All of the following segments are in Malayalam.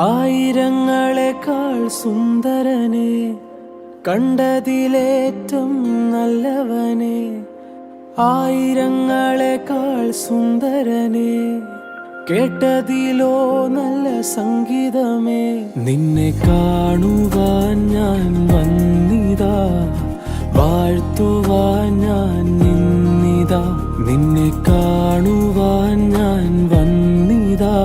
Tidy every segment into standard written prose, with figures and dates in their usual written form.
ആയിരങ്ങളെക്കാൾ സുന്ദരനെ, കണ്ടതിലേറ്റം നല്ലവനെ. ആയിരങ്ങളെക്കാൾ സുന്ദരനെ, കേട്ടതിലോ നല്ല സംഗീതമേ. നിന്നെ കാണുവാൻ ഞാൻ വന്നിതാ, വാഴ്ത്തുവാൻ ഞാൻ നിന്നിതാ. നിന്നെ കാണുവാൻ ഞാൻ വന്നിതാ,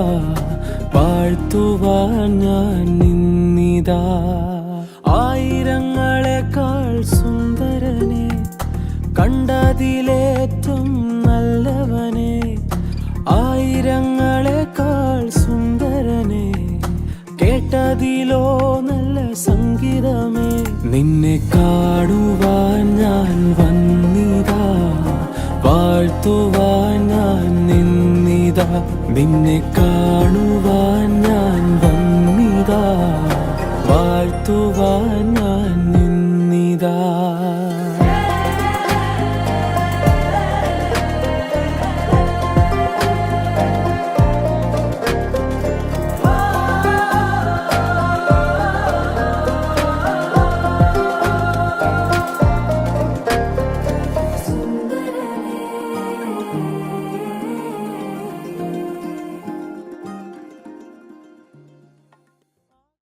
വാഴ്ത്തുവാൻ ഞാൻ നിന്നിതാ. ആയിരങ്ങളെക്കാൾ സുന്ദരനെ, കണ്ടതിലേറ്റം നല്ലവനെ. ആയിരങ്ങളെക്കാൾ സുന്ദരനെ, കേട്ടതിലോ നല്ല സംഗീതമേ. നിന്നെ കാണുവാൻ ഞാൻ വന്നിതാ, വാഴ്ത്തുവാൻ ഞാൻ നിന്നിതാ. നിന്നെ കാണുവാൻ ഞാൻ വന്നിതാ, വാഴ്ത്തുവാൻ ഞാൻ നിന്നിതാ.